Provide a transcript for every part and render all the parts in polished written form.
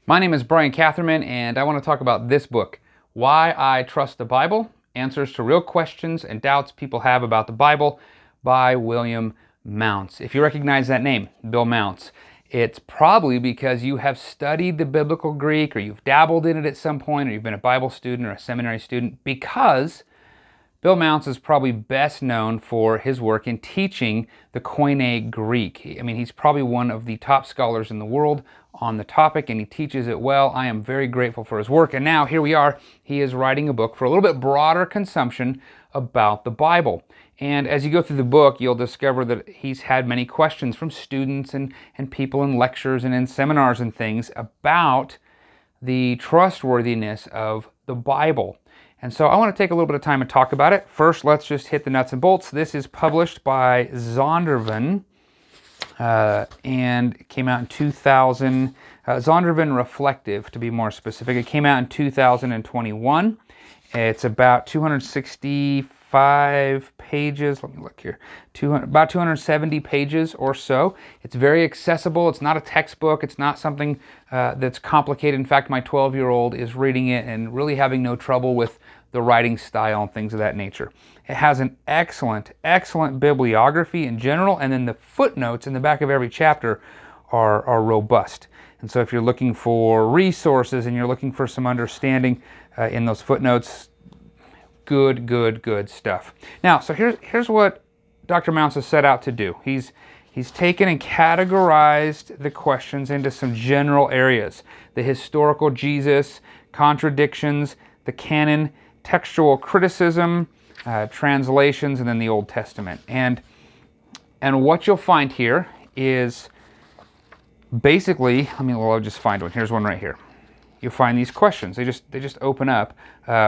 My name is Brian Catherman, and I want to talk about this book, Why I Trust the Bible, Answers to Real Questions and Doubts People Have About the Bible by William Mounce. If you recognize that name, Bill Mounce, it's probably because you have studied the biblical Greek, or you've dabbled in it at some point, or you've been a Bible student or a seminary student, because Bill Mounce is probably best known for his work in teaching the Koine Greek. I mean, he's probably one of the top scholars in the world on the topic, and he teaches it well. I am very grateful for his work. And now, here we are. He is writing a book for a little bit broader consumption about the Bible. And as you go through the book, you'll discover that he's had many questions from students and people in lectures and in seminars and things about the trustworthiness of the Bible. And so I want to take a little bit of time and talk about it. First, let's just hit the nuts and bolts. This is published by Zondervan, and it came out in 2000. Zondervan Reflective, to be more specific. It came out in 2021. It's about 265 pages. Let me look here. About 270 pages or so. It's very accessible. It's not a textbook. It's not something that's complicated. In fact, my 12-year-old is reading it and really having no trouble with the writing style and things of that nature. It has an excellent bibliography in general, and then the footnotes in the back of every chapter are robust. And so if you're looking for resources and you're looking for some understanding in those footnotes, good stuff. Now, so here's what Dr. Mounce has set out to do. He's taken and categorized the questions into some general areas: the historical Jesus, contradictions, the canon, textual criticism, translations, and then the Old Testament. And what you'll find here is basically, I'll just find one. Here's one right here. You'll find these questions. They just open up.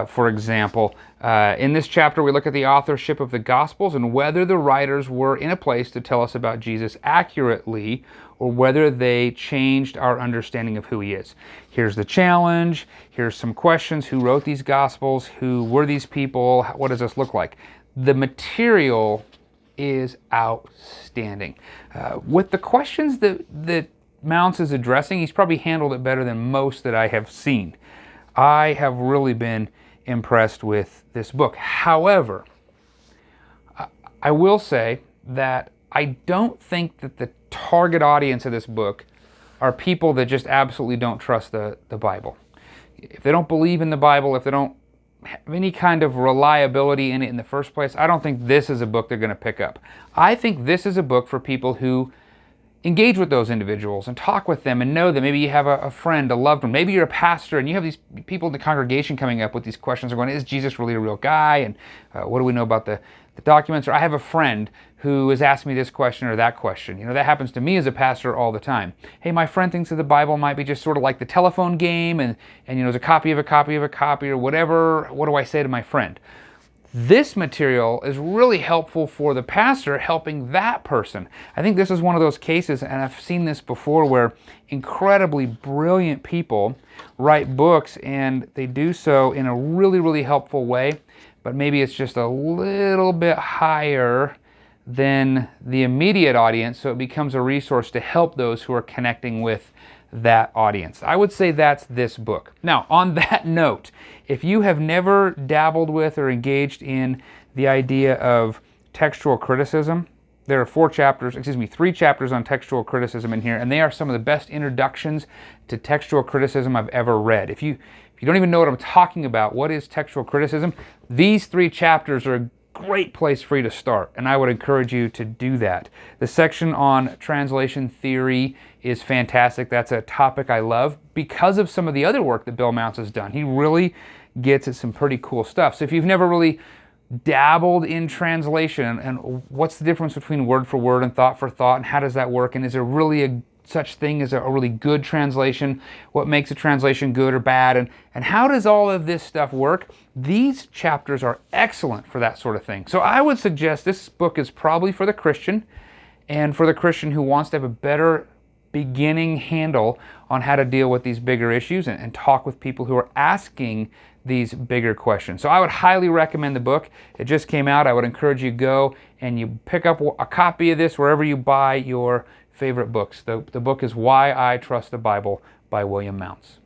For example, in this chapter, we look at the authorship of the Gospels and whether the writers were in a place to tell us about Jesus accurately, or whether they changed our understanding of who he is. Here's the challenge. Here's some questions. Who wrote these Gospels? Who were these people? What does this look like? The material is outstanding. With the questions that Mounce is addressing, he's probably handled it better than most that I have seen. I have really been impressed with this book. However, I will say that I don't think that the target audience of this book are people that just absolutely don't trust the Bible. If they don't believe in the Bible, if they don't have any kind of reliability in it in the first place, I don't think this is a book they're going to pick up. I think this is a book for people who engage with those individuals and talk with them and know that maybe you have a friend, a loved one. Maybe you're a pastor and you have these people in the congregation coming up with these questions. They're going, is Jesus really a real guy? And what do we know about the documents? Or I have a friend who has asked me this question or that question. You know, that happens to me as a pastor all the time. Hey, my friend thinks that the Bible might be just sort of like the telephone game and it's a copy of a copy of a copy or whatever. What do I say to my friend? This material is really helpful for the pastor helping that person. I think this is one of those cases, and I've seen this before, where incredibly brilliant people write books and they do so in a really helpful way, but maybe it's just a little bit higher than the immediate audience, so it becomes a resource to help those who are connecting with that audience. I would say that's this book. Now, on that note, if you have never dabbled with or engaged in the idea of textual criticism, there are 3 chapters on textual criticism in here, and they are some of the best introductions to textual criticism I've ever read. If you don't even know what I'm talking about, what is textual criticism, these 3 chapters are a great place for you to start, and I would encourage you to do that. The section on translation theory is fantastic. That's a topic I love because of some of the other work that Bill Mounce has done. He really gets at some pretty cool stuff. So if you've never really dabbled in translation and what's the difference between word for word and thought for thought, and how does that work, and is there really such thing as a really good translation, what makes a translation good or bad, and how does all of this stuff work? These chapters are excellent for that sort of thing. So I would suggest this book is probably for the Christian, and for the Christian who wants to have a better beginning handle on how to deal with these bigger issues and talk with people who are asking these bigger questions. So I would highly recommend the book. It just came out. I would encourage you to go and you pick up a copy of this wherever you buy your favorite books. The book is Why I Trust the Bible by William Mounce.